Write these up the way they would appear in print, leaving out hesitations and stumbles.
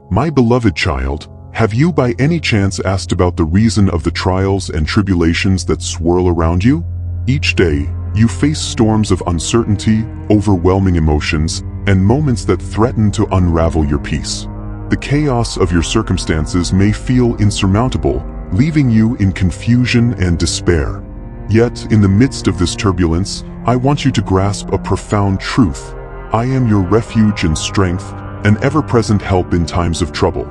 My beloved child, have you by any chance asked about the reason of the trials and tribulations that swirl around you? Each day, you face storms of uncertainty, overwhelming emotions, and moments that threaten to unravel your peace. The chaos of your circumstances may feel insurmountable, leaving you in confusion and despair. Yet, in the midst of this turbulence, I want you to grasp a profound truth. I am your refuge and strength, an ever-present help in times of trouble.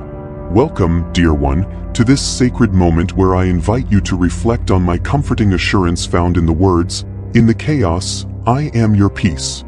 Welcome, dear one, to this sacred moment where I invite you to reflect on my comforting assurance found in the words, "In the chaos, I am your peace."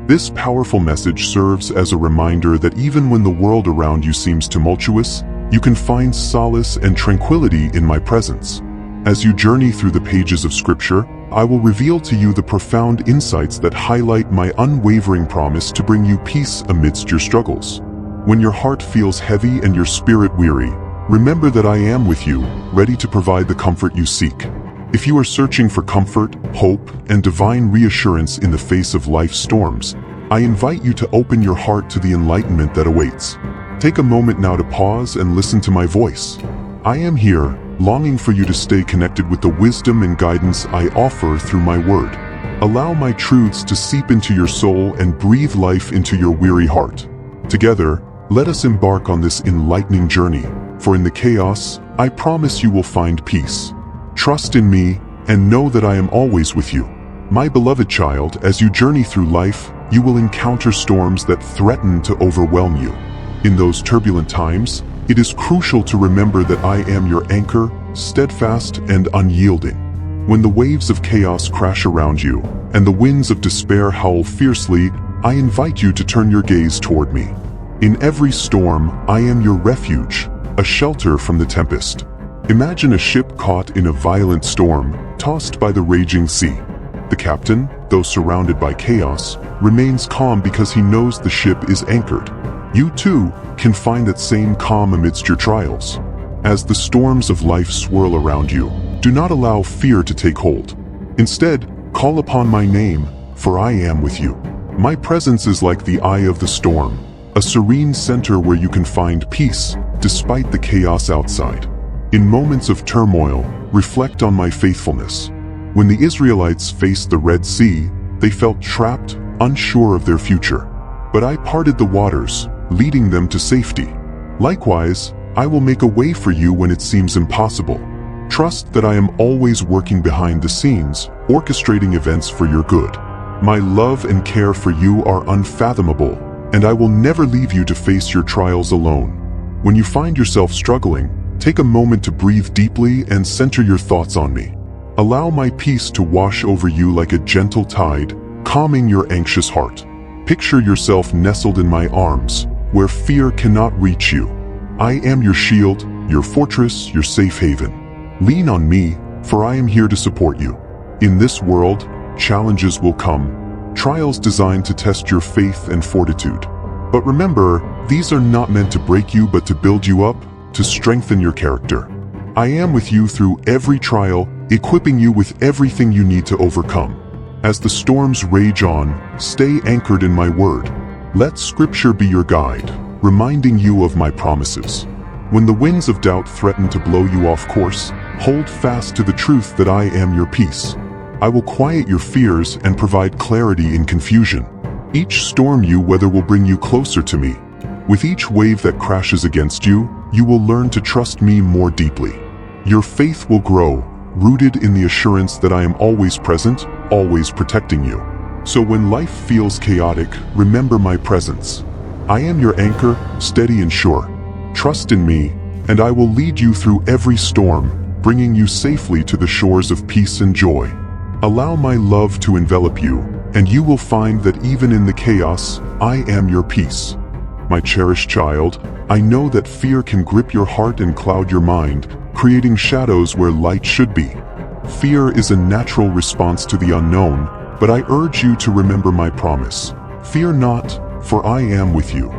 This powerful message serves as a reminder that even when the world around you seems tumultuous, you can find solace and tranquility in my presence. As you journey through the pages of Scripture, I will reveal to you the profound insights that highlight my unwavering promise to bring you peace amidst your struggles. When your heart feels heavy and your spirit weary, remember that I am with you, ready to provide the comfort you seek. If you are searching for comfort, hope, and divine reassurance in the face of life's storms, I invite you to open your heart to the enlightenment that awaits. Take a moment now to pause and listen to my voice. I am here, longing for you to stay connected with the wisdom and guidance I offer through my word. Allow my truths to seep into your soul and breathe life into your weary heart. Together, let us embark on this enlightening journey, for in the chaos, I promise you will find peace. Trust in me, and know that I am always with you. My beloved child, as you journey through life, you will encounter storms that threaten to overwhelm you. In those turbulent times, it is crucial to remember that I am your anchor, steadfast and unyielding. When the waves of chaos crash around you, and the winds of despair howl fiercely, I invite you to turn your gaze toward me. In every storm, I am your refuge, a shelter from the tempest. Imagine a ship caught in a violent storm, tossed by the raging sea. The captain, though surrounded by chaos, remains calm because he knows the ship is anchored. You too can find that same calm amidst your trials. As the storms of life swirl around you, do not allow fear to take hold. Instead, call upon my name, for I am with you. My presence is like the eye of the storm, a serene center where you can find peace despite the chaos outside. In moments of turmoil, reflect on my faithfulness. When the Israelites faced the Red Sea, they felt trapped, unsure of their future. But I parted the waters, leading them to safety. Likewise, I will make a way for you when it seems impossible. Trust that I am always working behind the scenes, orchestrating events for your good. My love and care for you are unfathomable, and I will never leave you to face your trials alone. When you find yourself struggling, take a moment to breathe deeply and center your thoughts on me. Allow my peace to wash over you like a gentle tide, calming your anxious heart. Picture yourself nestled in my arms, where fear cannot reach you. I am your shield, your fortress, your safe haven. Lean on me, for I am here to support you. In this world, challenges will come, trials designed to test your faith and fortitude. But remember, these are not meant to break you but to build you up, to strengthen your character. I am with you through every trial, equipping you with everything you need to overcome. As the storms rage on, stay anchored in my word. Let Scripture be your guide, reminding you of my promises. When the winds of doubt threaten to blow you off course, hold fast to the truth that I am your peace. I will quiet your fears and provide clarity in confusion. Each storm you weather will bring you closer to me. With each wave that crashes against you, you will learn to trust me more deeply. Your faith will grow, rooted in the assurance that I am always present, always protecting you. So when life feels chaotic, remember my presence. I am your anchor, steady and sure. Trust in me, and I will lead you through every storm, bringing you safely to the shores of peace and joy. Allow my love to envelop you, and you will find that even in the chaos, I am your peace. My cherished child, I know that fear can grip your heart and cloud your mind, creating shadows where light should be. Fear is a natural response to the unknown, but I urge you to remember my promise. Fear not, for I am with you.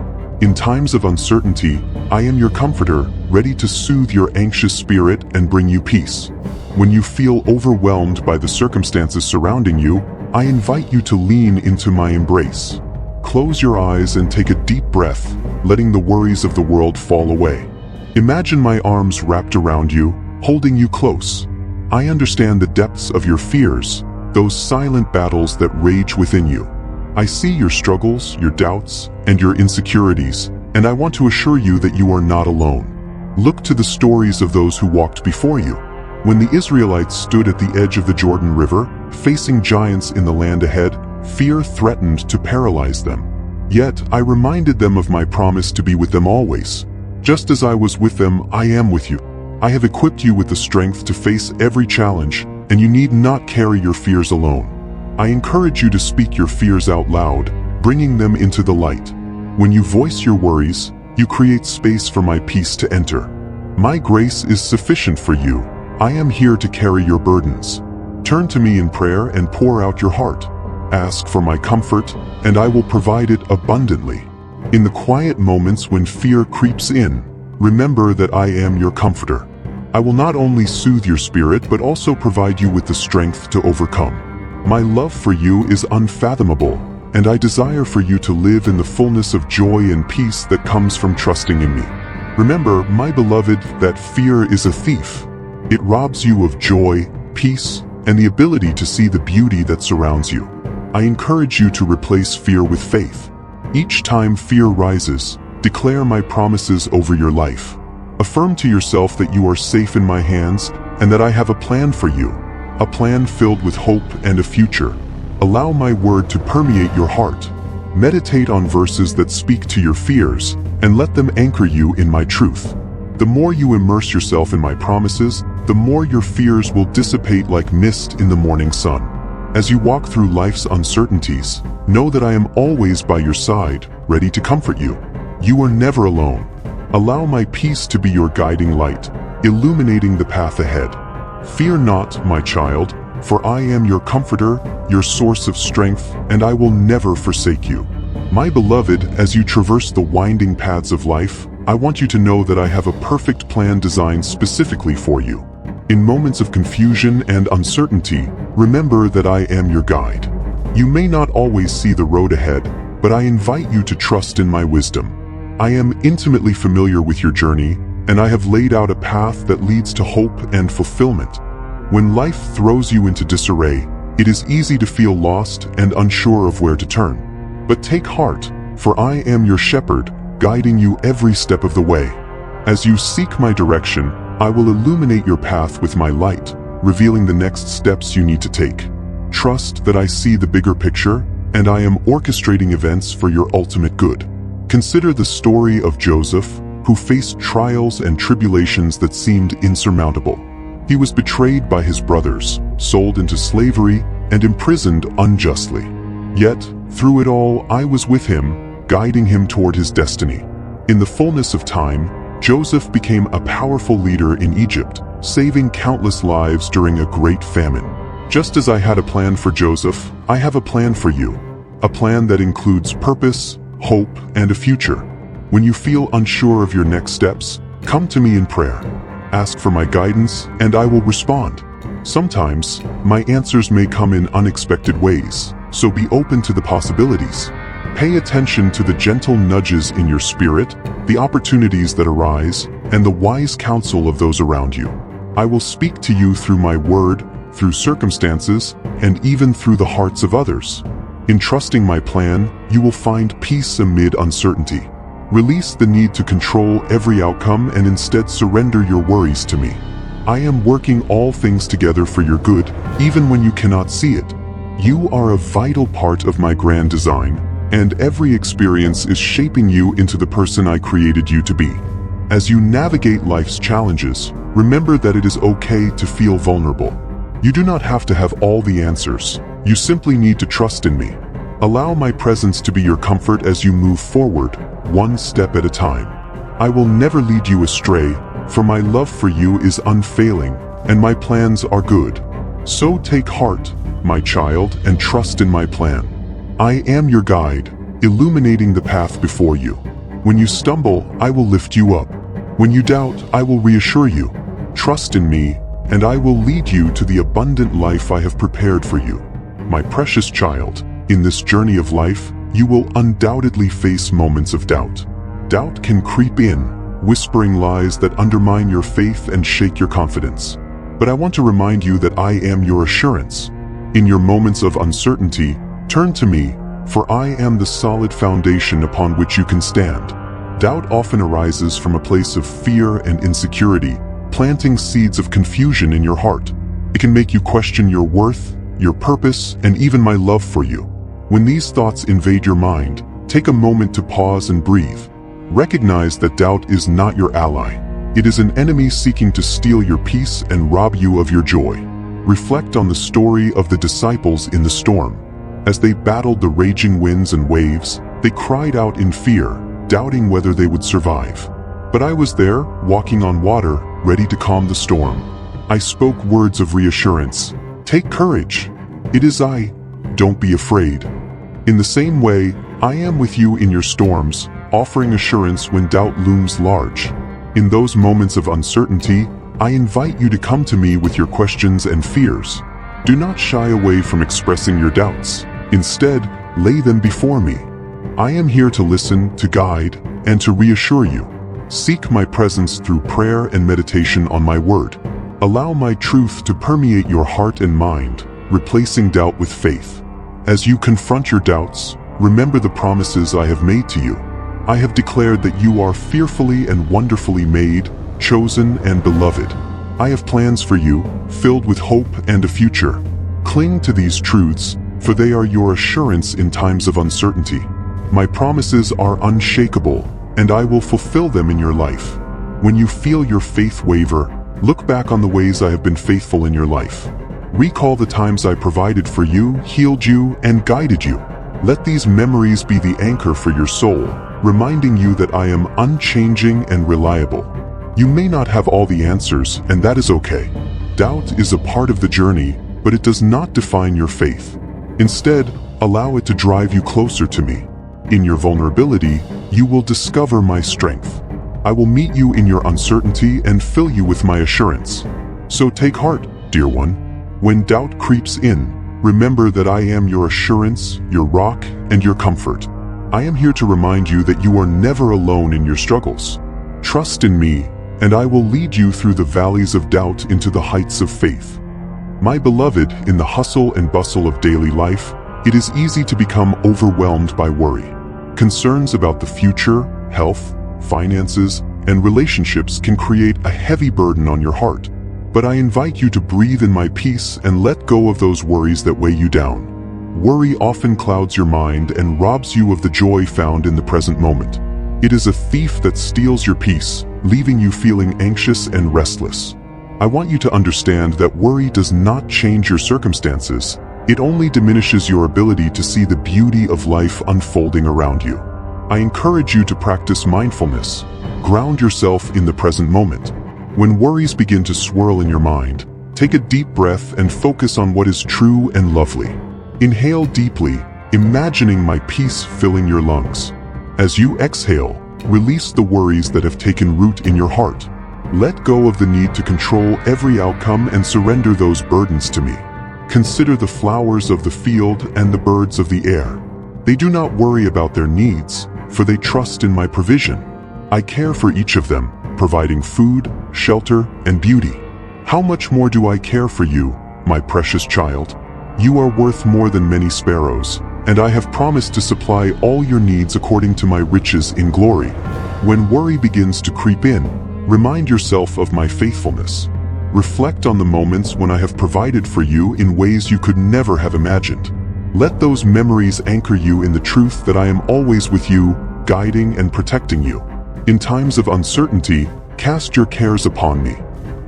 In times of uncertainty, I am your comforter, ready to soothe your anxious spirit and bring you peace. When you feel overwhelmed by the circumstances surrounding you, I invite you to lean into my embrace. close your eyes and take a deep breath, letting the worries of the world fall away. Imagine my arms wrapped around you, holding you close. I understand the depths of your fears, those silent battles that rage within you. I see your struggles, your doubts, and your insecurities, and I want to assure you that you are not alone. Look to the stories of those who walked before you. When the Israelites stood at the edge of the Jordan River, facing giants in the land ahead, fear threatened to paralyze them. Yet, I reminded them of my promise to be with them always. Just as I was with them, I am with you. I have equipped you with the strength to face every challenge, and you need not carry your fears alone. I encourage you to speak your fears out loud, bringing them into the light. When you voice your worries, you create space for my peace to enter. My grace is sufficient for you. I am here to carry your burdens. Turn to me in prayer and pour out your heart. Ask for my comfort, and I will provide it abundantly. In the quiet moments when fear creeps in, remember that I am your comforter. I will not only soothe your spirit, but also provide you with the strength to overcome. My love for you is unfathomable, and I desire for you to live in the fullness of joy and peace that comes from trusting in me. Remember, my beloved, that fear is a thief. It robs you of joy, peace, and the ability to see the beauty that surrounds you. I encourage you to replace fear with faith. Each time fear rises, declare my promises over your life. Affirm to yourself that you are safe in my hands and that I have a plan for you, a plan filled with hope and a future. Allow my word to permeate your heart. Meditate on verses that speak to your fears and let them anchor you in my truth. The more you immerse yourself in my promises, the more your fears will dissipate like mist in the morning sun. As you walk through life's uncertainties, know that I am always by your side, ready to comfort you. You are never alone. Allow my peace to be your guiding light, illuminating the path ahead. Fear not, my child, for I am your comforter, your source of strength, and I will never forsake you. My beloved, as you traverse the winding paths of life, I want you to know that I have a perfect plan designed specifically for you. In moments of confusion and uncertainty, remember that I am your guide. You may not always see the road ahead, but I invite you to trust in my wisdom. I am intimately familiar with your journey, and I have laid out a path that leads to hope and fulfillment. When life throws you into disarray, it is easy to feel lost and unsure of where to turn. But take heart, for I am your shepherd, guiding you every step of the way. As you seek my direction, I will illuminate your path with my light, revealing the next steps you need to take. Trust that I see the bigger picture, and I am orchestrating events for your ultimate good. Consider the story of Joseph, who faced trials and tribulations that seemed insurmountable. He was betrayed by his brothers, sold into slavery, and imprisoned unjustly. Yet, through it all, I was with him, guiding him toward his destiny. In the fullness of time, Joseph became a powerful leader in Egypt, saving countless lives during a great famine. Just as I had a plan for Joseph, I have a plan for you. A plan that includes purpose, hope, and a future. When you feel unsure of your next steps, come to me in prayer. Ask for my guidance, and I will respond. Sometimes, my answers may come in unexpected ways, so be open to the possibilities. Pay attention to the gentle nudges in your spirit, the opportunities that arise, and the wise counsel of those around you. I will speak to you through my word, through circumstances, and even through the hearts of others. In trusting my plan, you will find peace amid uncertainty. Release the need to control every outcome and instead surrender your worries to me. I am working all things together for your good, even when you cannot see it. You are a vital part of my grand design, and every experience is shaping you into the person I created you to be. As you navigate life's challenges, remember that it is okay to feel vulnerable. You do not have to have all the answers. You simply need to trust in me. Allow my presence to be your comfort as you move forward, one step at a time. I will never lead you astray, for my love for you is unfailing, and my plans are good. So take heart, my child, and trust in my plan. I am your guide, illuminating the path before you. When you stumble, I will lift you up. When you doubt, I will reassure you. Trust in me, and I will lead you to the abundant life I have prepared for you. My precious child, in this journey of life, you will undoubtedly face moments of doubt. Doubt can creep in, whispering lies that undermine your faith and shake your confidence. But I want to remind you that I am your assurance. In your moments of uncertainty, turn to me, for I am the solid foundation upon which you can stand. Doubt often arises from a place of fear and insecurity, planting seeds of confusion in your heart. It can make you question your worth, your purpose, and even my love for you. When these thoughts invade your mind, take a moment to pause and breathe. Recognize that doubt is not your ally. It is an enemy seeking to steal your peace and rob you of your joy. Reflect on the story of the disciples in the storm. As they battled the raging winds and waves, they cried out in fear, doubting whether they would survive. But I was there, walking on water, ready to calm the storm. I spoke words of reassurance. Take courage. It is I. Don't be afraid. In the same way, I am with you in your storms, offering assurance when doubt looms large. In those moments of uncertainty, I invite you to come to me with your questions and fears. Do not shy away from expressing your doubts. Instead, lay them before me. I am here to listen, to guide, and to reassure you. Seek my presence through prayer and meditation on my word. Allow my truth to permeate your heart and mind, replacing doubt with faith. As you confront your doubts, remember the promises I have made to you. I have declared that you are fearfully and wonderfully made, chosen and beloved. I have plans for you, filled with hope and a future. Cling to these truths, for they are your assurance in times of uncertainty. My promises are unshakable, and I will fulfill them in your life. When you feel your faith waver, look back on the ways I have been faithful in your life. Recall the times I provided for you, healed you, and guided you. Let these memories be the anchor for your soul, reminding you that I am unchanging and reliable. You may not have all the answers, and that is okay. Doubt is a part of the journey, but it does not define your faith. Instead, allow it to drive you closer to me. In your vulnerability, you will discover my strength. I will meet you in your uncertainty and fill you with my assurance. So take heart, dear one. When doubt creeps in, remember that I am your assurance, your rock, and your comfort. I am here to remind you that you are never alone in your struggles. Trust in me, and I will lead you through the valleys of doubt into the heights of faith. My beloved, in the hustle and bustle of daily life, it is easy to become overwhelmed by worry. Concerns about the future, health, finances, and relationships can create a heavy burden on your heart. But I invite you to breathe in my peace and let go of those worries that weigh you down. Worry often clouds your mind and robs you of the joy found in the present moment. It is a thief that steals your peace, leaving you feeling anxious and restless. I want you to understand that worry does not change your circumstances. It only diminishes your ability to see the beauty of life unfolding around you. I encourage you to practice mindfulness. Ground yourself in the present moment. When worries begin to swirl in your mind, take a deep breath and focus on what is true and lovely. Inhale deeply, imagining my peace filling your lungs. As you exhale, release the worries that have taken root in your heart. Let go of the need to control every outcome and surrender those burdens to me. Consider the flowers of the field and the birds of the air. They do not worry about their needs, for they trust in my provision. I care for each of them, providing food, shelter, and beauty. How much more do I care for you, my precious child? You are worth more than many sparrows, and I have promised to supply all your needs according to my riches in glory. When worry begins to creep in, remind yourself of my faithfulness. Reflect on the moments when I have provided for you in ways you could never have imagined. Let those memories anchor you in the truth that I am always with you, guiding and protecting you. In times of uncertainty, cast your cares upon me.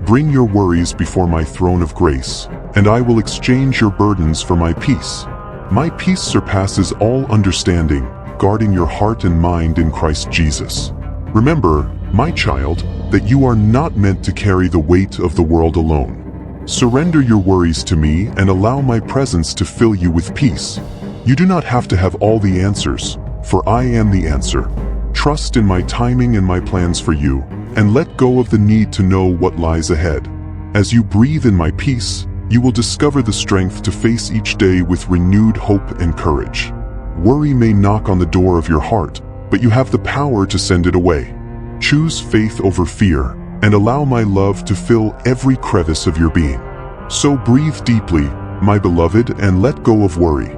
Bring your worries before my throne of grace, and I will exchange your burdens for my peace. My peace surpasses all understanding, guarding your heart and mind in Christ Jesus. Remember, my child, that you are not meant to carry the weight of the world alone. Surrender your worries to me and allow my presence to fill you with peace. You do not have to have all the answers, for I am the answer. Trust in my timing and my plans for you, and let go of the need to know what lies ahead. As you breathe in my peace, you will discover the strength to face each day with renewed hope and courage. Worry may knock on the door of your heart, but you have the power to send it away. Choose faith over fear, and allow my love to fill every crevice of your being. So breathe deeply, my beloved, and let go of worry.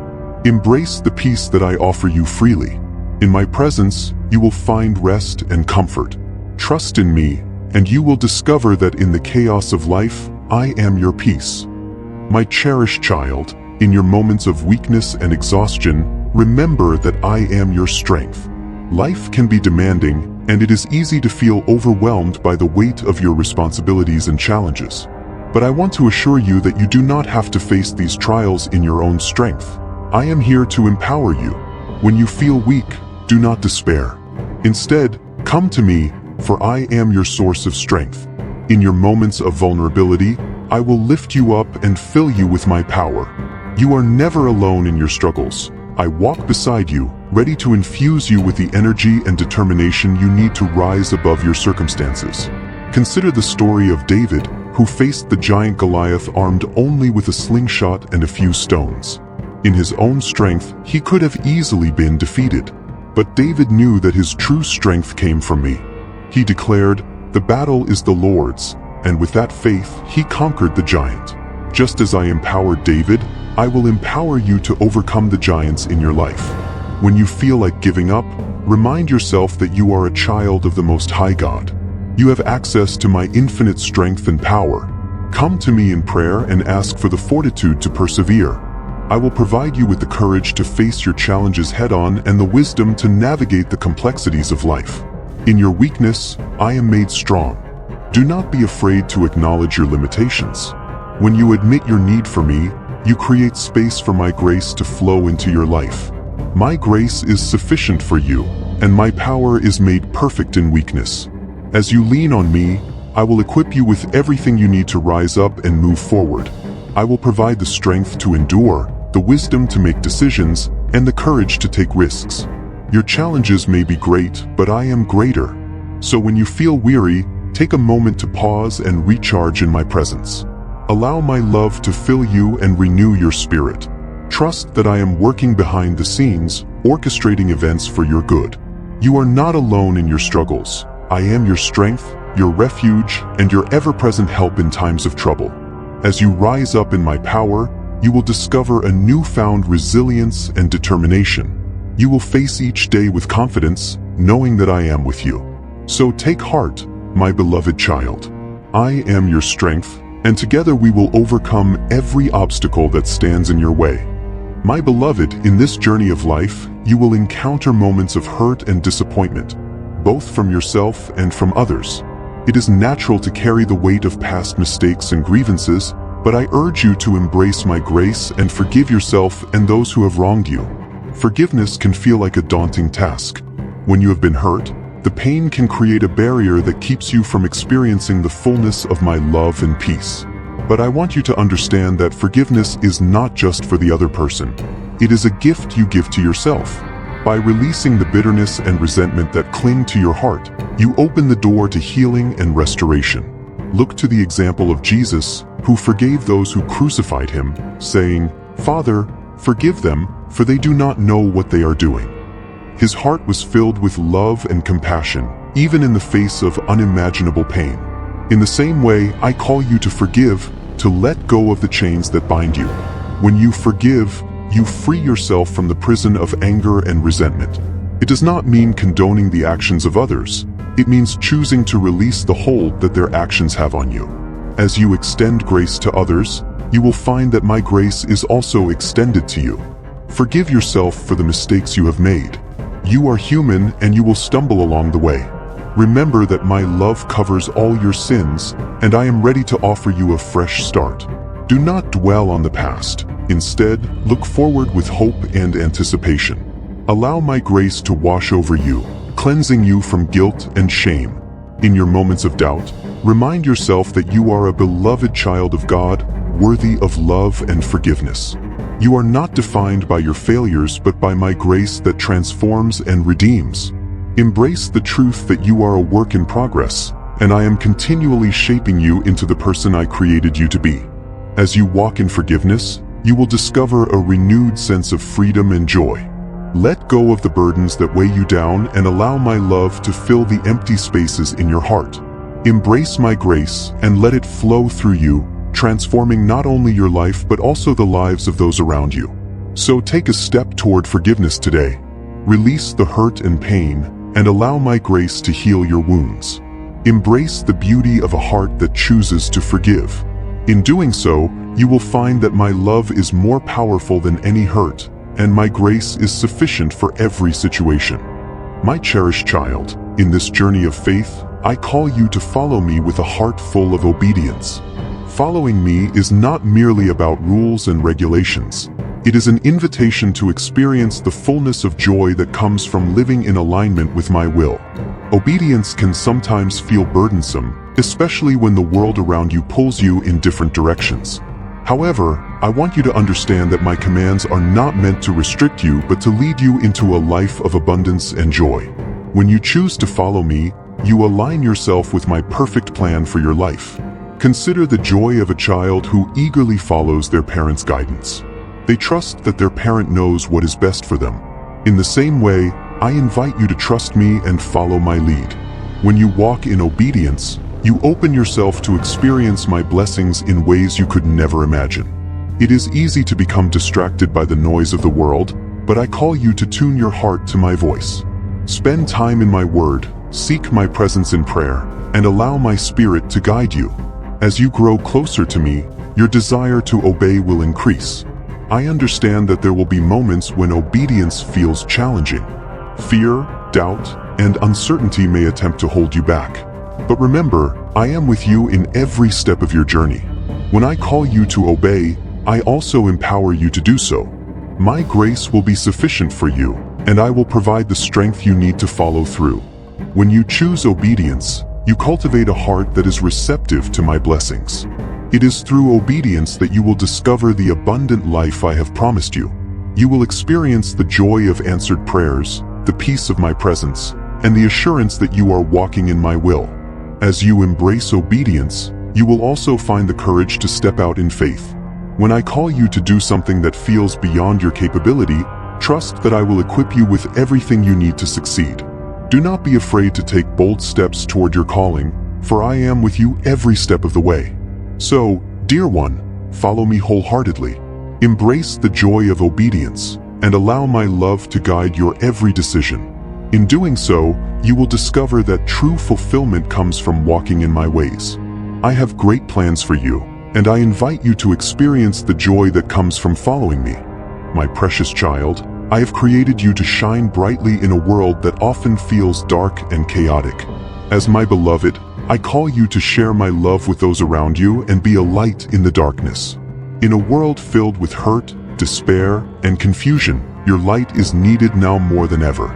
Embrace the peace that I offer you freely. In my presence, you will find rest and comfort. Trust in me, and you will discover that in the chaos of life, I am your peace. My cherished child, in your moments of weakness and exhaustion, remember that I am your strength. Life can be demanding, and it is easy to feel overwhelmed by the weight of your responsibilities and challenges. But I want to assure you that you do not have to face these trials in your own strength. I am here to empower you. When you feel weak, do not despair. Instead, come to me, for I am your source of strength. In your moments of vulnerability, I will lift you up and fill you with my power. You are never alone in your struggles. I walk beside you, ready to infuse you with the energy and determination you need to rise above your circumstances. Consider the story of David, who faced the giant Goliath armed only with a slingshot and a few stones. In his own strength, he could have easily been defeated. But David knew that his true strength came from me. He declared, "The battle is the Lord's," and with that faith, he conquered the giant. Just as I empowered David, I will empower you to overcome the giants in your life. When you feel like giving up, remind yourself that you are a child of the Most High God. You have access to my infinite strength and power. Come to me in prayer and ask for the fortitude to persevere. I will provide you with the courage to face your challenges head-on and the wisdom to navigate the complexities of life. In your weakness, I am made strong. Do not be afraid to acknowledge your limitations. When you admit your need for me, you create space for my grace to flow into your life. My grace is sufficient for you, and my power is made perfect in weakness. As you lean on me, I will equip you with everything you need to rise up and move forward. I will provide the strength to endure, the wisdom to make decisions, and the courage to take risks. Your challenges may be great, but I am greater. So when you feel weary, take a moment to pause and recharge in my presence. Allow my love to fill you and renew your spirit. Trust that I am working behind the scenes, orchestrating events for your good. You are not alone in your struggles. I am your strength, your refuge, and your ever-present help in times of trouble. As you rise up in my power, you will discover a newfound resilience and determination. You will face each day with confidence, knowing that I am with you. So take heart, my beloved child. I am your strength, and together we will overcome every obstacle that stands in your way. My beloved, in this journey of life, you will encounter moments of hurt and disappointment, both from yourself and from others. It is natural to carry the weight of past mistakes and grievances, but I urge you to embrace my grace and forgive yourself and those who have wronged you. Forgiveness can feel like a daunting task. When you have been hurt, the pain can create a barrier that keeps you from experiencing the fullness of my love and peace. But I want you to understand that forgiveness is not just for the other person. It is a gift you give to yourself. By releasing the bitterness and resentment that cling to your heart, you open the door to healing and restoration. Look to the example of Jesus, who forgave those who crucified him, saying, "Father, forgive them, for they do not know what they are doing." His heart was filled with love and compassion, even in the face of unimaginable pain. In the same way, I call you to forgive, to let go of the chains that bind you. When you forgive, you free yourself from the prison of anger and resentment. It does not mean condoning the actions of others. It means choosing to release the hold that their actions have on you. As you extend grace to others, you will find that my grace is also extended to you. Forgive yourself for the mistakes you have made. You are human and you will stumble along the way. Remember that my love covers all your sins, and I am ready to offer you a fresh start. Do not dwell on the past. Instead, look forward with hope and anticipation. Allow my grace to wash over you, cleansing you from guilt and shame. In your moments of doubt, remind yourself that you are a beloved child of God, worthy of love and forgiveness. You are not defined by your failures, but by my grace that transforms and redeems. Embrace the truth that you are a work in progress, and I am continually shaping you into the person I created you to be. As you walk in forgiveness, you will discover a renewed sense of freedom and joy. Let go of the burdens that weigh you down and allow my love to fill the empty spaces in your heart. Embrace my grace and let it flow through you, transforming not only your life but also the lives of those around you. So take a step toward forgiveness today. Release the hurt and pain, and allow my grace to heal your wounds. Embrace the beauty of a heart that chooses to forgive. In doing so, you will find that my love is more powerful than any hurt, and my grace is sufficient for every situation. My cherished child, in this journey of faith, I call you to follow me with a heart full of obedience. Following me is not merely about rules and regulations. It is an invitation to experience the fullness of joy that comes from living in alignment with my will. Obedience can sometimes feel burdensome, especially when the world around you pulls you in different directions. However, I want you to understand that my commands are not meant to restrict you but to lead you into a life of abundance and joy. When you choose to follow me, you align yourself with my perfect plan for your life. Consider the joy of a child who eagerly follows their parents' guidance. They trust that their parent knows what is best for them. In the same way, I invite you to trust me and follow my lead. When you walk in obedience, you open yourself to experience my blessings in ways you could never imagine. It is easy to become distracted by the noise of the world, but I call you to tune your heart to my voice. Spend time in my word, seek my presence in prayer, and allow my spirit to guide you. As you grow closer to me, your desire to obey will increase. I understand that there will be moments when obedience feels challenging. Fear, doubt, and uncertainty may attempt to hold you back. But remember, I am with you in every step of your journey. When I call you to obey, I also empower you to do so. My grace will be sufficient for you, and I will provide the strength you need to follow through. When you choose obedience, you cultivate a heart that is receptive to my blessings. It is through obedience that you will discover the abundant life I have promised you. You will experience the joy of answered prayers, the peace of my presence, and the assurance that you are walking in my will. As you embrace obedience, you will also find the courage to step out in faith. When I call you to do something that feels beyond your capability, trust that I will equip you with everything you need to succeed. Do not be afraid to take bold steps toward your calling, for I am with you every step of the way. So, dear one, follow me wholeheartedly. Embrace the joy of obedience, and allow my love to guide your every decision. In doing so, you will discover that true fulfillment comes from walking in my ways. I have great plans for you, and I invite you to experience the joy that comes from following me. My precious child, I have created you to shine brightly in a world that often feels dark and chaotic. As my beloved, I call you to share my love with those around you and be a light in the darkness. In a world filled with hurt, despair, and confusion, your light is needed now more than ever.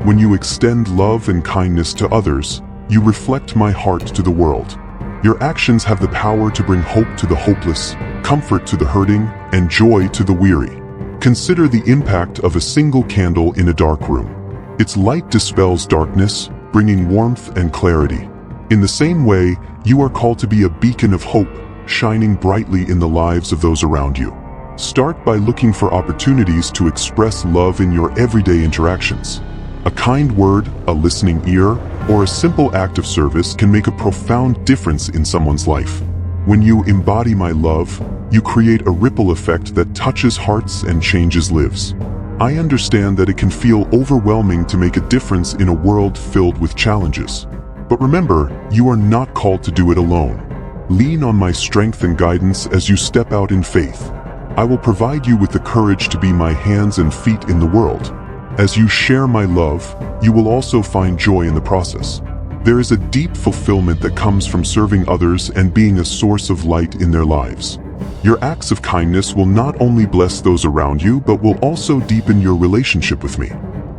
When you extend love and kindness to others, you reflect my heart to the world. Your actions have the power to bring hope to the hopeless, comfort to the hurting, and joy to the weary. Consider the impact of a single candle in a dark room. Its light dispels darkness, bringing warmth and clarity. In the same way, you are called to be a beacon of hope, shining brightly in the lives of those around you. Start by looking for opportunities to express love in your everyday interactions. A kind word, a listening ear, or a simple act of service can make a profound difference in someone's life. When you embody my love, you create a ripple effect that touches hearts and changes lives. I understand that it can feel overwhelming to make a difference in a world filled with challenges. But remember, you are not called to do it alone. Lean on my strength and guidance as you step out in faith. I will provide you with the courage to be my hands and feet in the world. As you share my love, you will also find joy in the process. There is a deep fulfillment that comes from serving others and being a source of light in their lives. Your acts of kindness will not only bless those around you, but will also deepen your relationship with me.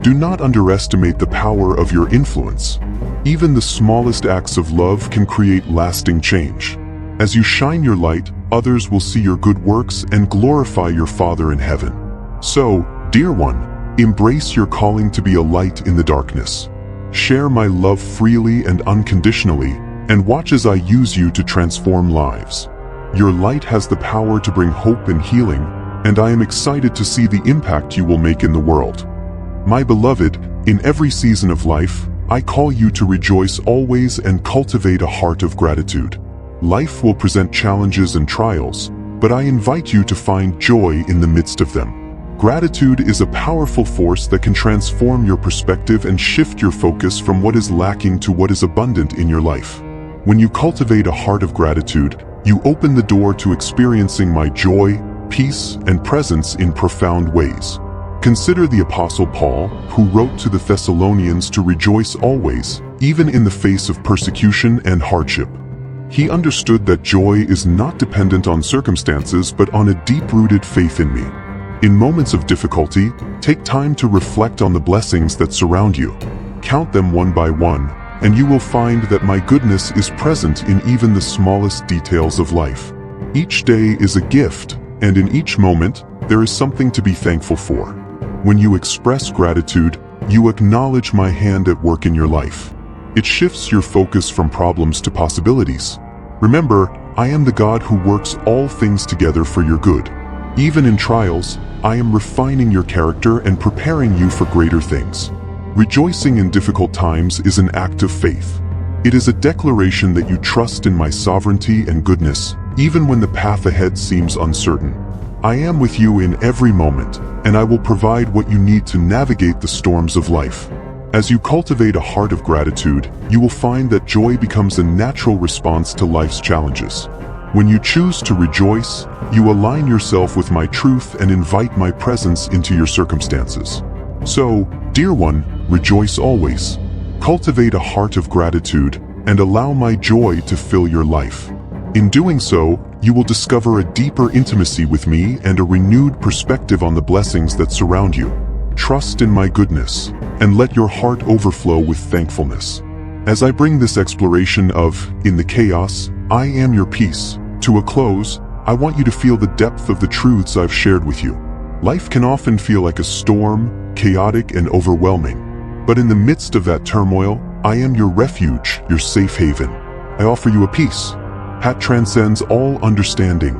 Do not underestimate the power of your influence. Even the smallest acts of love can create lasting change. As you shine your light, others will see your good works and glorify your Father in heaven. So, dear one, embrace your calling to be a light in the darkness. Share my love freely and unconditionally, and watch as I use you to transform lives. Your light has the power to bring hope and healing, and I am excited to see the impact you will make in the world. My beloved, in every season of life, I call you to rejoice always and cultivate a heart of gratitude. Life will present challenges and trials, but I invite you to find joy in the midst of them. Gratitude is a powerful force that can transform your perspective and shift your focus from what is lacking to what is abundant in your life. When you cultivate a heart of gratitude, you open the door to experiencing my joy, peace, and presence in profound ways. Consider the Apostle Paul, who wrote to the Thessalonians to rejoice always, even in the face of persecution and hardship. He understood that joy is not dependent on circumstances but on a deep-rooted faith in me. In moments of difficulty, take time to reflect on the blessings that surround you. Count them one by one, and you will find that my goodness is present in even the smallest details of life. Each day is a gift, and in each moment, there is something to be thankful for. When you express gratitude, you acknowledge my hand at work in your life. It shifts your focus from problems to possibilities. Remember, I am the God who works all things together for your good. Even in trials, I am refining your character and preparing you for greater things. Rejoicing in difficult times is an act of faith. It is a declaration that you trust in my sovereignty and goodness, even when the path ahead seems uncertain. I am with you in every moment, and I will provide what you need to navigate the storms of life. As you cultivate a heart of gratitude, you will find that joy becomes a natural response to life's challenges. When you choose to rejoice, you align yourself with my truth and invite my presence into your circumstances. So, dear one, rejoice always. Cultivate a heart of gratitude and allow my joy to fill your life. In doing so, you will discover a deeper intimacy with me and a renewed perspective on the blessings that surround you. Trust in my goodness, and let your heart overflow with thankfulness. As I bring this exploration of, in the chaos, I am your peace, to a close, I want you to feel the depth of the truths I've shared with you. Life can often feel like a storm, chaotic and overwhelming. But in the midst of that turmoil, I am your refuge, your safe haven. I offer you a peace that transcends all understanding,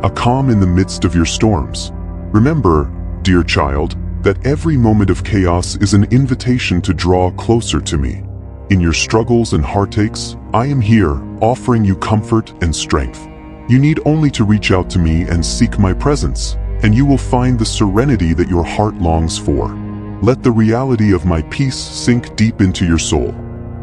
a calm in the midst of your storms. Remember, dear child, that every moment of chaos is an invitation to draw closer to me. In your struggles and heartaches, I am here, offering you comfort and strength. You need only to reach out to me and seek my presence, and you will find the serenity that your heart longs for. Let the reality of my peace sink deep into your soul.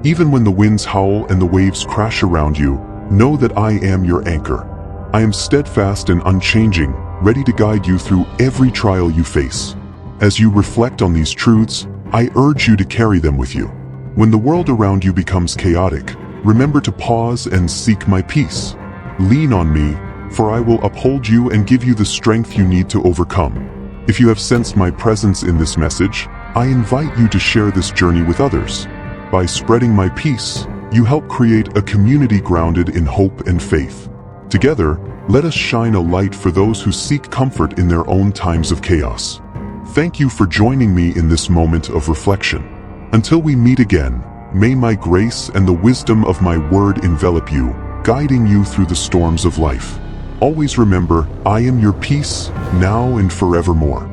Even when the winds howl and the waves crash around you, know that I am your anchor. I am steadfast and unchanging, ready to guide you through every trial you face. As you reflect on these truths, I urge you to carry them with you. When the world around you becomes chaotic, remember to pause and seek my peace. Lean on me, for I will uphold you and give you the strength you need to overcome. If you have sensed my presence in this message, I invite you to share this journey with others. By spreading my peace, you help create a community grounded in hope and faith. Together, let us shine a light for those who seek comfort in their own times of chaos. Thank you for joining me in this moment of reflection. Until we meet again, may my grace and the wisdom of my word envelop you, guiding you through the storms of life. Always remember, I am your peace, now and forevermore.